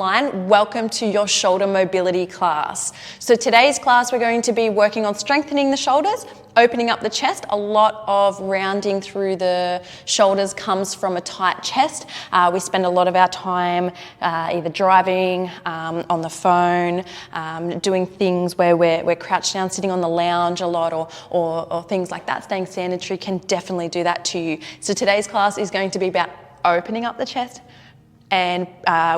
online, welcome to your shoulder mobility class. So today's class we're going to be working on strengthening the shoulders, opening up the chest. A lot of rounding through the shoulders comes from a tight chest. We spend a lot of our time either driving, on the phone, doing things where we're crouched down, sitting on the lounge a lot, or things like that. Staying sedentary can definitely do that to you. So today's class is going to be about opening up the chest and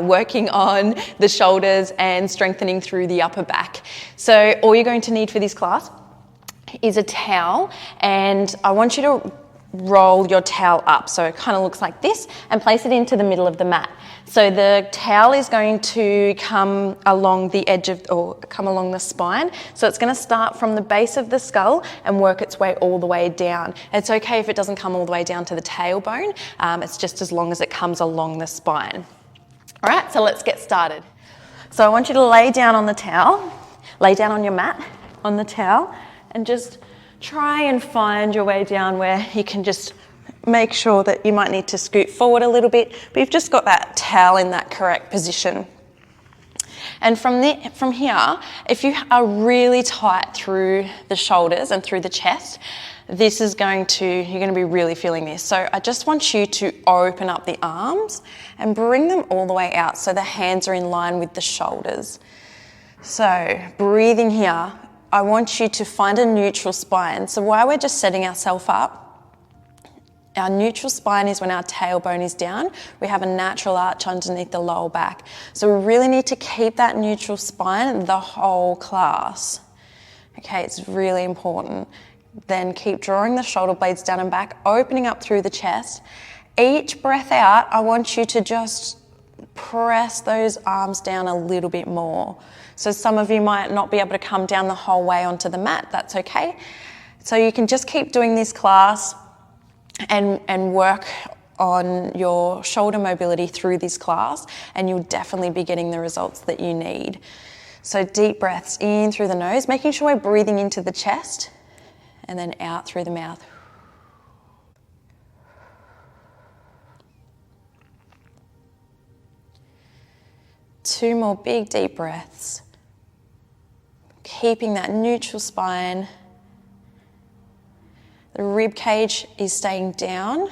working on the shoulders and strengthening through the upper back. So all you're going to need for this class is a towel, and I want you to roll your towel up so it kind of looks like this and place it into the middle of the mat. So the towel is going to come along the edge of, or come along the spine. So it's going to start from the base of the skull and work its way all the way down. It's okay if it doesn't come all the way down to the tailbone. It's just as long as it comes along the spine. All right, so let's get started. So I want you to lay down on the towel, lay down on your mat, on the towel, and just try and find your way down where you can just make sure that you might need to scoot forward a little bit, but you've just got that towel in that correct position. And from here, if you are really tight through the shoulders and through the chest, you're going to be really feeling this. So I just want you to open up the arms and bring them all the way out so the hands are in line with the shoulders. So breathing here, I want you to find a neutral spine. So while we're just setting ourselves up, our neutral spine is when our tailbone is down. We have a natural arch underneath the lower back. So we really need to keep that neutral spine the whole class. Okay, it's really important. Then keep drawing the shoulder blades down and back, opening up through the chest. Each breath out, I want you to just press those arms down a little bit more. So some of you might not be able to come down the whole way onto the mat, that's okay. So you can just keep doing this class and work on your shoulder mobility through this class, and you'll definitely be getting the results that you need. So deep breaths in through the nose, making sure we're breathing into the chest, and then out through the mouth. Two more big deep breaths. Keeping that neutral spine. The rib cage is staying down. And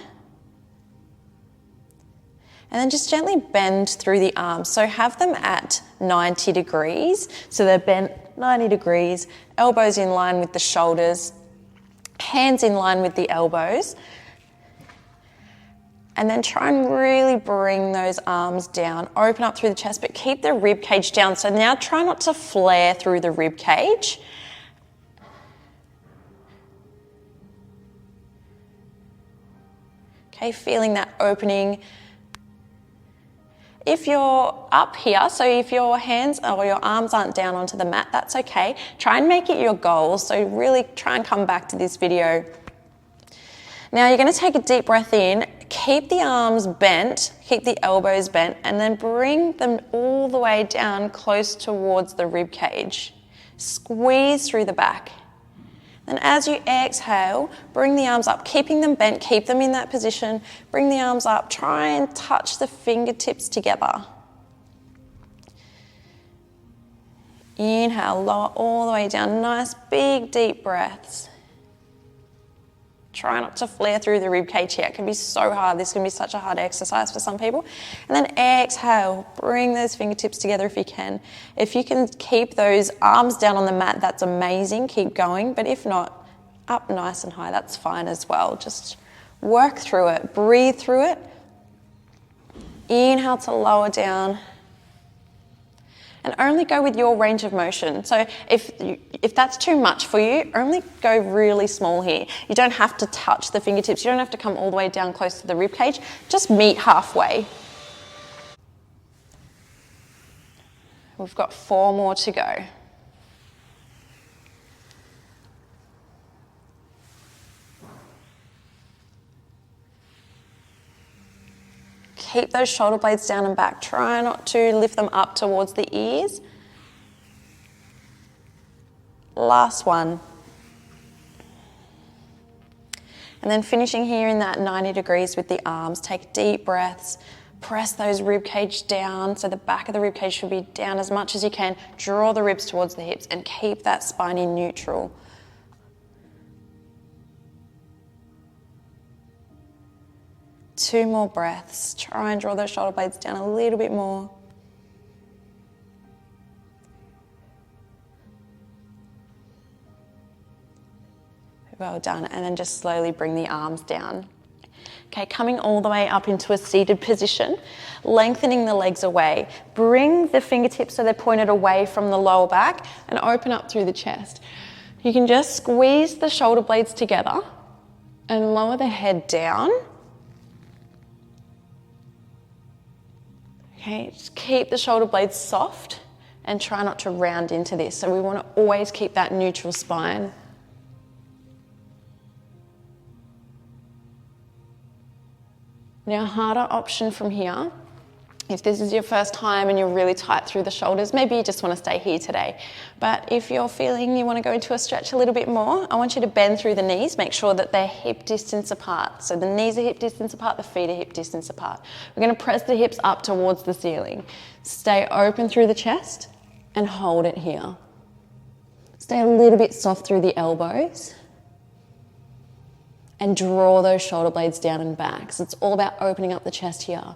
then just gently bend through the arms. So have them at 90 degrees. So they're bent 90 degrees, elbows in line with the shoulders, hands in line with the elbows. And then try and really bring those arms down, open up through the chest, but keep the rib cage down. So now try not to flare through the rib cage. Okay, feeling that opening. If you're up here, so if your hands or your arms aren't down onto the mat, that's okay. Try and make it your goal. So really try and come back to this video. Now you're going to take a deep breath in, keep the arms bent, keep the elbows bent, and then bring them all the way down close towards the rib cage. Squeeze through the back. Then as you exhale, bring the arms up, keeping them bent, keep them in that position. Bring the arms up, try and touch the fingertips together. Inhale, lower all the way down. Nice big deep breaths. Try not to flare through the rib cage here. It can be so hard. This can be such a hard exercise for some people. And then exhale, bring those fingertips together if you can. If you can keep those arms down on the mat, that's amazing. Keep going. But if not, up nice and high, that's fine as well. Just work through it. Breathe through it. Inhale to lower down. And only go with your range of motion. So if that's too much for you, only go really small here. You don't have to touch the fingertips. You don't have to come all the way down close to the rib cage. Just meet halfway. We've got 4 more to go. Keep those shoulder blades down and back. Try not to lift them up towards the ears. Last one. And then finishing here in that 90 degrees with the arms. Take deep breaths. Press those rib cage down, so the back of the rib cage should be down as much as you can. Draw the ribs towards the hips and keep that spine in neutral. Two more breaths. Try and draw those shoulder blades down a little bit more. Well done. And then just slowly bring the arms down. Okay, coming all the way up into a seated position, lengthening the legs away. Bring the fingertips so they're pointed away from the lower back and open up through the chest. You can just squeeze the shoulder blades together and lower the head down. Okay, just keep the shoulder blades soft and try not to round into this. So we want to always keep that neutral spine. Now, harder option from here, if this is your first time and you're really tight through the shoulders, maybe you just want to stay here today. But if you're feeling you want to go into a stretch a little bit more, I want you to bend through the knees, make sure that they're hip distance apart. So the knees are hip distance apart, the feet are hip distance apart. We're going to press the hips up towards the ceiling. Stay open through the chest and hold it here. Stay a little bit soft through the elbows. And draw those shoulder blades down and back. So it's all about opening up the chest here.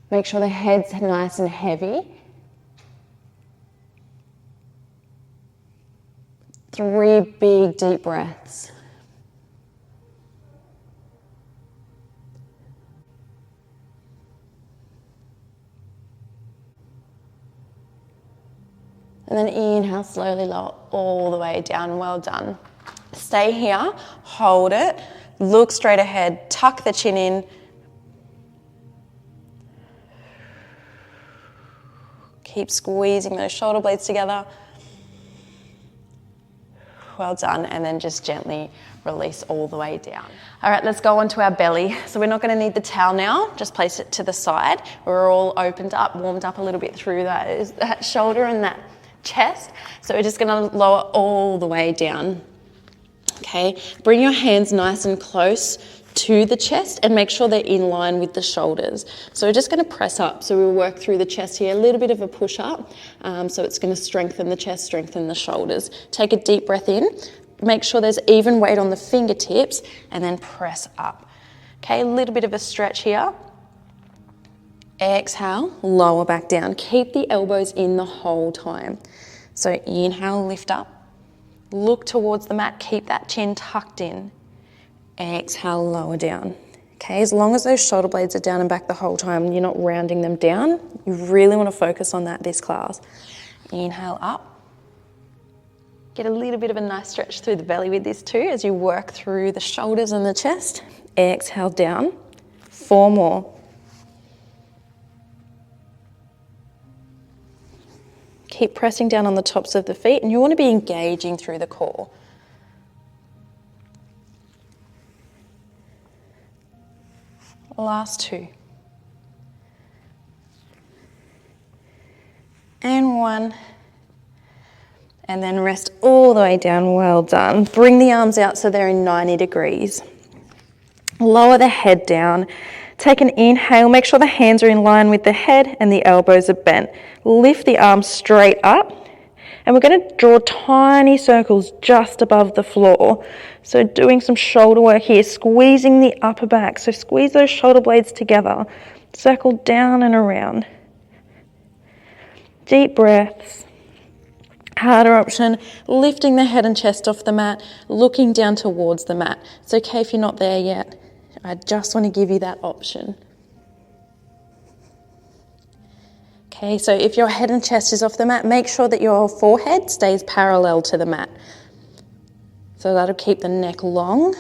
Make sure the head's nice and heavy. 3 big deep breaths. And then inhale, slowly lower all the way down. Well done. Stay here, hold it, look straight ahead, tuck the chin in. Keep squeezing those shoulder blades together. Well done, and then just gently release all the way down. All right, let's go on to our belly. So we're not going to need the towel now, just place it to the side. We're all opened up, warmed up a little bit through that shoulder and that chest. So we're just going to lower all the way down. Okay, bring your hands nice and close to the chest and make sure they're in line with the shoulders. So we're just going to press up. So we'll work through the chest here, a little bit of a push up. So it's going to strengthen the chest, strengthen the shoulders. Take a deep breath in. Make sure there's even weight on the fingertips and then press up. Okay, a little bit of a stretch here. Exhale, lower back down. Keep the elbows in the whole time. So inhale, lift up. Look towards the mat, keep that chin tucked in. Exhale, lower down. Okay, as long as those shoulder blades are down and back the whole time, you're not rounding them down. You really want to focus on that this class. Inhale up. Get a little bit of a nice stretch through the belly with this too as you work through the shoulders and the chest. Exhale down. 4 more. Keep pressing down on the tops of the feet and you want to be engaging through the core. Last 2. And 1. And then rest all the way down. Well done. Bring the arms out so they're in 90 degrees. Lower the head down. Take an inhale, make sure the hands are in line with the head and the elbows are bent. Lift the arms straight up and we're going to draw tiny circles just above the floor. So doing some shoulder work here, squeezing the upper back. So squeeze those shoulder blades together, circle down and around. Deep breaths. Harder option, lifting the head and chest off the mat, looking down towards the mat. It's okay if you're not there yet. I just want to give you that option. Okay, so if your head and chest is off the mat, make sure that your forehead stays parallel to the mat. So that'll keep the neck long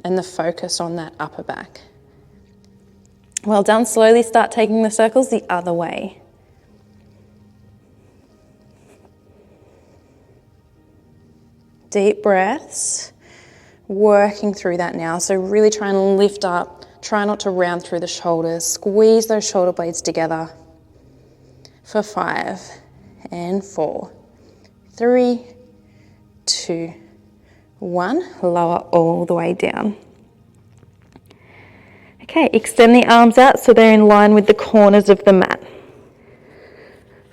and the focus on that upper back. Well done. Slowly start taking the circles the other way. Deep breaths. Working through that now. So really try and lift up. Try not to round through the shoulders. Squeeze those shoulder blades together. For 5 and 4, 3, 2, 1. Lower all the way down. Okay, extend the arms out so they're in line with the corners of the mat.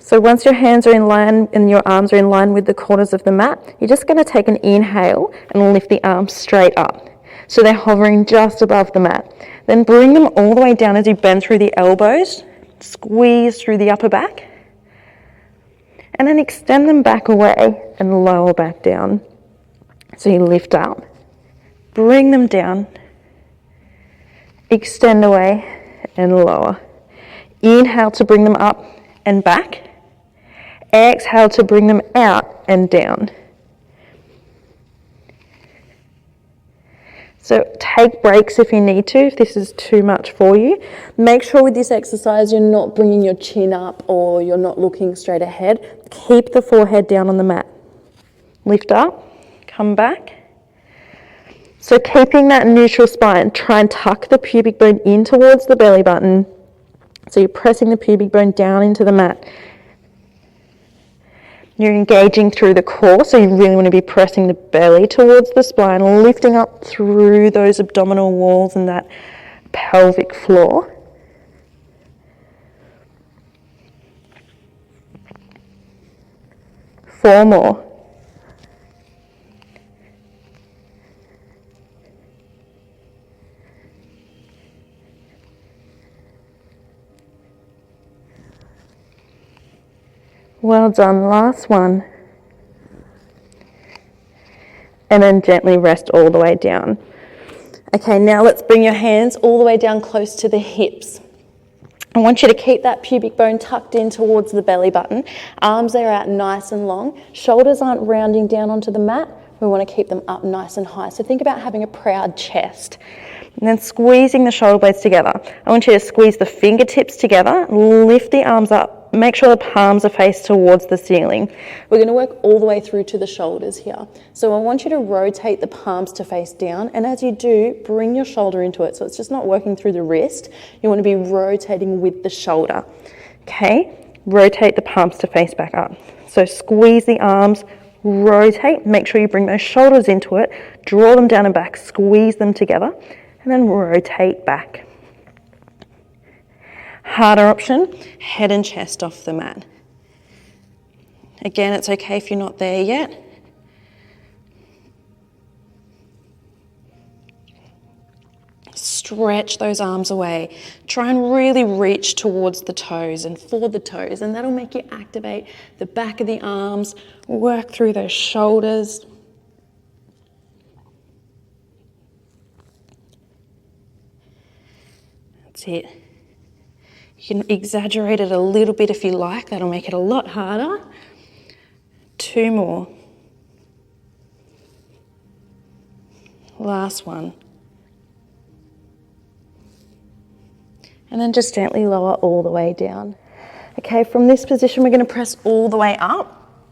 So once your hands are in line and your arms are in line with the corners of the mat, you're just going to take an inhale and lift the arms straight up. So they're hovering just above the mat. Then bring them all the way down as you bend through the elbows, squeeze through the upper back, and then extend them back away and lower back down. So you lift up, bring them down, extend away and lower. Inhale to bring them up and back. Exhale to bring them out and down. So take breaks if you need to, if this is too much for you. Make sure with this exercise you're not bringing your chin up or you're not looking straight ahead. Keep the forehead down on the mat. Lift up, come back. So keeping that neutral spine, try and tuck the pubic bone in towards the belly button. So you're pressing the pubic bone down into the mat. You're engaging through the core, so you really want to be pressing the belly towards the spine, lifting up through those abdominal walls and that pelvic floor. Four more. Well done, last one. And then gently rest all the way down. Okay, now let's bring your hands all the way down close to the hips. I want you to keep that pubic bone tucked in towards the belly button. Arms are out nice and long. Shoulders aren't rounding down onto the mat. We want to keep them up nice and high. So think about having a proud chest. And then squeezing the shoulder blades together. I want you to squeeze the fingertips together, lift the arms up, make sure the palms are faced towards the ceiling. We're going to work all the way through to the shoulders here. So I want you to rotate the palms to face down, and as you do, bring your shoulder into it. So it's just not working through the wrist. You want to be rotating with the shoulder. Okay? Rotate the palms to face back up. So squeeze the arms, rotate, make sure you bring those shoulders into it, draw them down and back, squeeze them together, and then rotate back. Harder option, head and chest off the mat. Again, it's okay if you're not there yet. Stretch those arms away. Try and really reach towards the toes and for the toes, and that'll make you activate the back of the arms, work through those shoulders. That's it. You can exaggerate it a little bit if you like. That'll make it a lot harder. 2 more. Last one. And then just gently lower all the way down. Okay, from this position, we're going to press all the way up.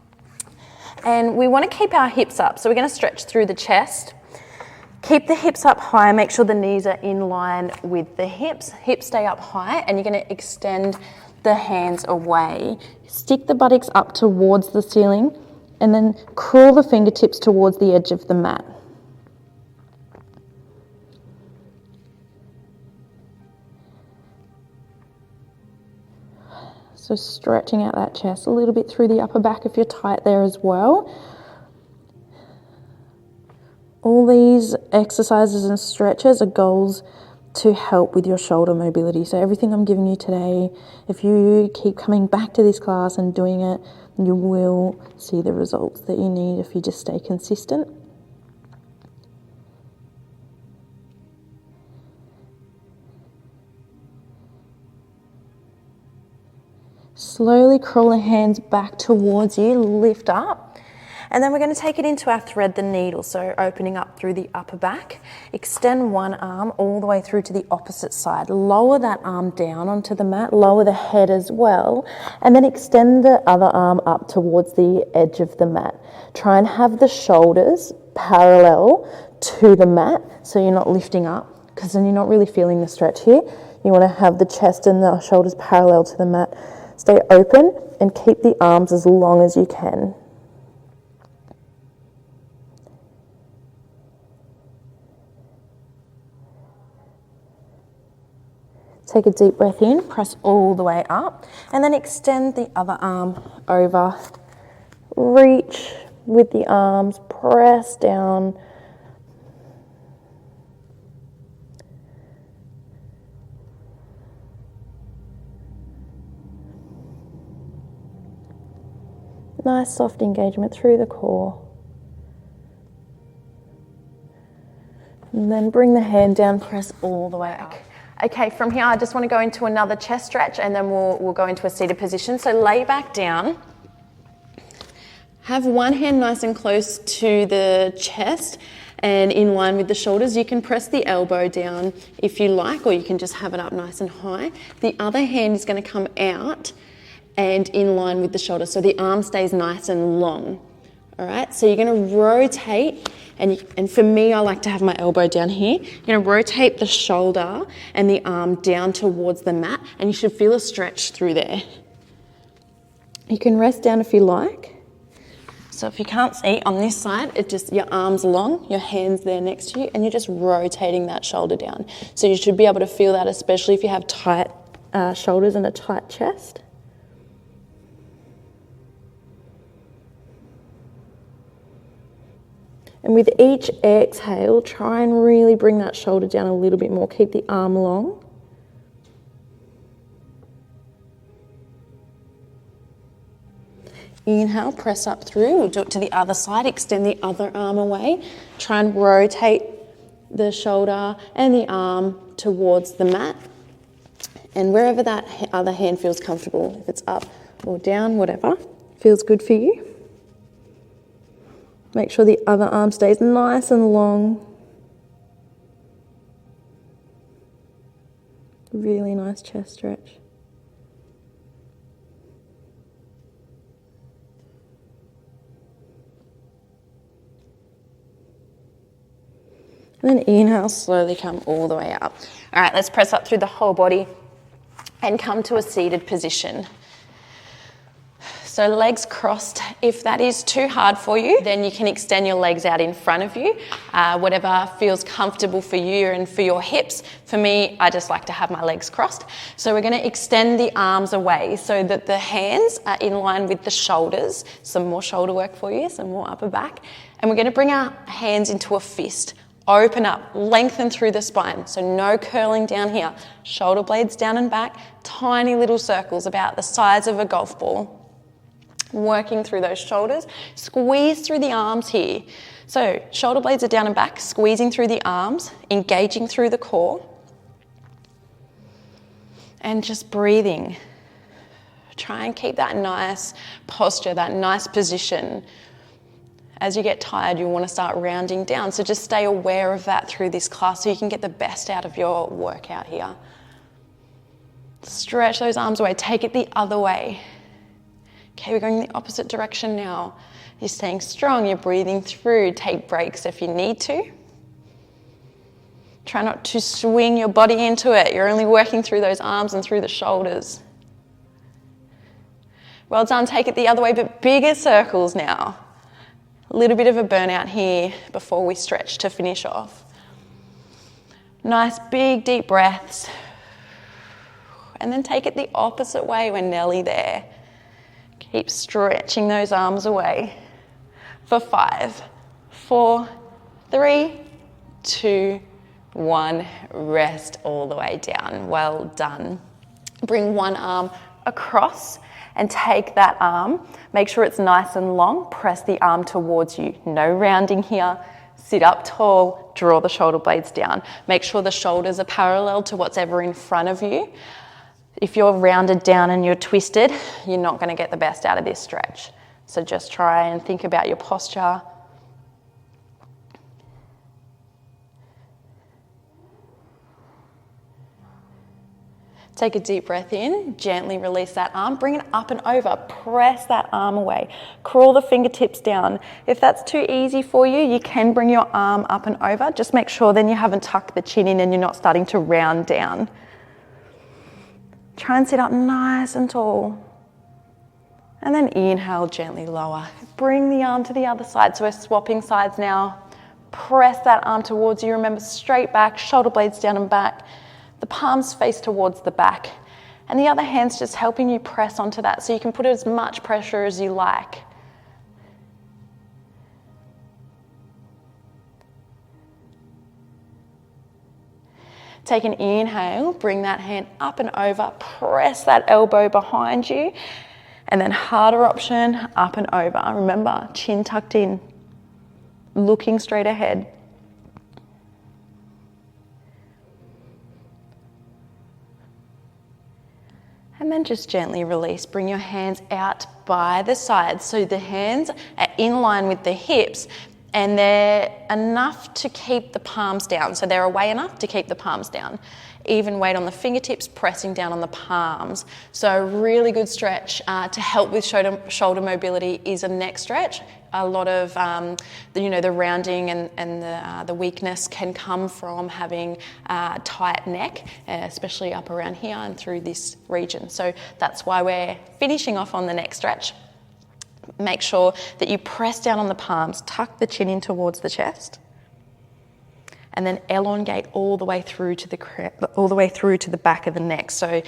And we want to keep our hips up. So we're going to stretch through the chest. Keep the hips up high, make sure the knees are in line with the hips. Hips stay up high, and you're going to extend the hands away. Stick the buttocks up towards the ceiling, and then curl the fingertips towards the edge of the mat. So stretching out that chest a little bit through the upper back if you're tight there as well. All these exercises and stretches are goals to help with your shoulder mobility. So everything I'm giving you today, if you keep coming back to this class and doing it, you will see the results that you need if you just stay consistent. Slowly crawl the hands back towards you, lift up. And then we're going to take it into our thread the needle, so opening up through the upper back. Extend one arm all the way through to the opposite side. Lower that arm down onto the mat, lower the head as well, and then extend the other arm up towards the edge of the mat. Try and have the shoulders parallel to the mat, so you're not lifting up, because then you're not really feeling the stretch here. You want to have the chest and the shoulders parallel to the mat. Stay open and keep the arms as long as you can. Take a deep breath in, press all the way up, and then extend the other arm over. Reach with the arms, press down. Nice soft engagement through the core. And then bring the hand down, press all the way up. Okay, from here I just want to go into another chest stretch and then we'll go into a seated position. So lay back down. Have one hand nice and close to the chest and in line with the shoulders. You can press the elbow down if you like, or you can just have it up nice and high. The other hand is going to come out and in line with the shoulder, so the arm stays nice and long. All right, so you're going to rotate, and for me, I like to have my elbow down here. You're going to rotate the shoulder and the arm down towards the mat, and you should feel a stretch through there. You can rest down if you like. So if you can't see, on this side, it's just your arms long, your hands there next to you, and you're just rotating that shoulder down. So you should be able to feel that, especially if you have tight shoulders and a tight chest. And with each exhale, try and really bring that shoulder down a little bit more. Keep the arm long. Inhale, press up through. We'll do it to the other side. Extend the other arm away. Try and rotate the shoulder and the arm towards the mat. And wherever that other hand feels comfortable, if it's up or down, whatever feels good for you. Make sure the other arm stays nice and long. Really nice chest stretch. And then inhale, slowly come all the way up. All right, let's press up through the whole body and come to a seated position. So legs crossed. If that is too hard for you, then you can extend your legs out in front of you, whatever feels comfortable for you and for your hips. For me, I just like to have my legs crossed. So we're going to extend the arms away so that the hands are in line with the shoulders. Some more shoulder work for you, some more upper back. And we're going to bring our hands into a fist. Open up, lengthen through the spine. So no curling down here. Shoulder blades down and back, tiny little circles about the size of a golf ball. Working through those shoulders, squeeze through the arms here. So shoulder blades are down and back, squeezing through the arms, engaging through the core. And just breathing. Try and keep that nice posture, that nice position. As you get tired, you'll want to start rounding down. So just stay aware of that through this class so you can get the best out of your workout here. Stretch those arms away, take it the other way. Okay, we're going the opposite direction now. You're staying strong, you're breathing through. Take breaks if you need to. Try not to swing your body into it. You're only working through those arms and through the shoulders. Well done, take it the other way, but bigger circles now. A little bit of a burnout here before we stretch to finish off. Nice big deep breaths. And then take it the opposite way. We're nearly there. Keep stretching those arms away for 5, 4, 3, 2, 1. Rest all the way down. Well done. Bring one arm across and take that arm. Make sure it's nice and long. Press the arm towards you. No rounding here. Sit up tall. Draw the shoulder blades down. Make sure the shoulders are parallel to what's ever in front of you. If you're rounded down and you're twisted, you're not going to get the best out of this stretch. So just try and think about your posture. Take a deep breath in, gently release that arm, bring it up and over, press that arm away, crawl the fingertips down. If that's too easy for you, you can bring your arm up and over. Just make sure then you haven't tucked the chin in and you're not starting to round down. Try and sit up nice and tall. And then inhale, gently lower. Bring the arm to the other side. So we're swapping sides now. Press that arm towards you. Remember, straight back, shoulder blades down and back. The palms face towards the back. And the other hand's just helping you press onto that so you can put as much pressure as you like. Take an inhale, bring that hand up and over, press that elbow behind you, and then harder option, up and over. Remember, chin tucked in, looking straight ahead. And then just gently release. Bring your hands out by the sides. So the hands are in line with the hips and they're enough to keep the palms down. So they're away enough to keep the palms down. Even weight on the fingertips, pressing down on the palms. So really good stretch to help with shoulder mobility is a neck stretch. A lot of the rounding and the weakness can come from having tight neck, especially up around here and through this region. So that's why we're finishing off on the neck stretch. Make sure that you press down on the palms, tuck the chin in towards the chest, and then elongate all the way through to the back of the neck. So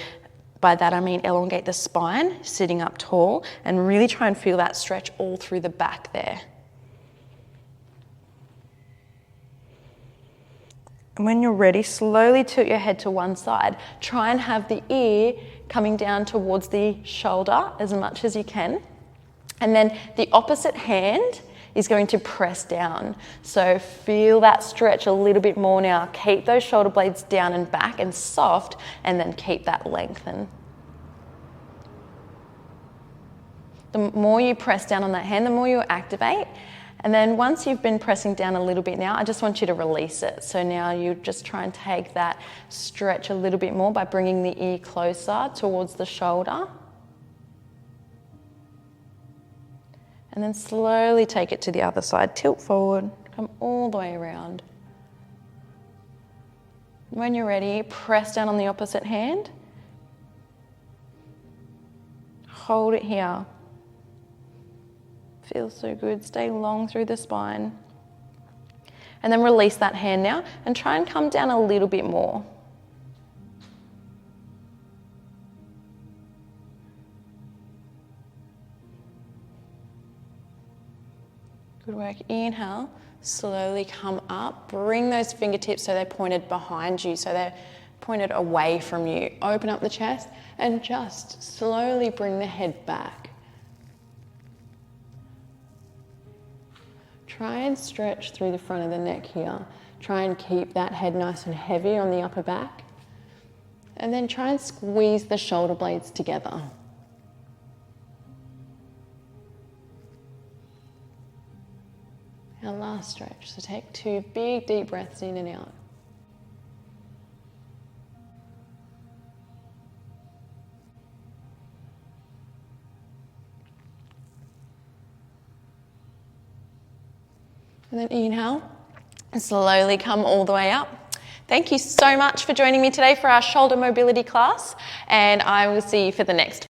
by that I mean elongate the spine, sitting up tall, and really try and feel that stretch all through the back there. And when you're ready, slowly tilt your head to one side. Try and have the ear coming down towards the shoulder as much as you can. And then the opposite hand is going to press down. So feel that stretch a little bit more now. Keep those shoulder blades down and back and soft, and then keep that lengthen. The more you press down on that hand, the more you activate. And then once you've been pressing down a little bit now, I just want you to release it. So now you just try and take that stretch a little bit more by bringing the ear closer towards the shoulder. And then slowly take it to the other side. Tilt forward, come all the way around. When you're ready, press down on the opposite hand. Hold it here. Feels so good. Stay long through the spine. And then release that hand now and try and come down a little bit more. Good work. Inhale, slowly come up. Bring those fingertips so they're pointed behind you, so they're pointed away from you. Open up the chest and just slowly bring the head back. Try and stretch through the front of the neck here. Try and keep that head nice and heavy on the upper back. And then try and squeeze the shoulder blades together. Our last stretch, so take 2 big deep breaths in and out. And then inhale, and slowly come all the way up. Thank you so much for joining me today for our shoulder mobility class, and I will see you for the next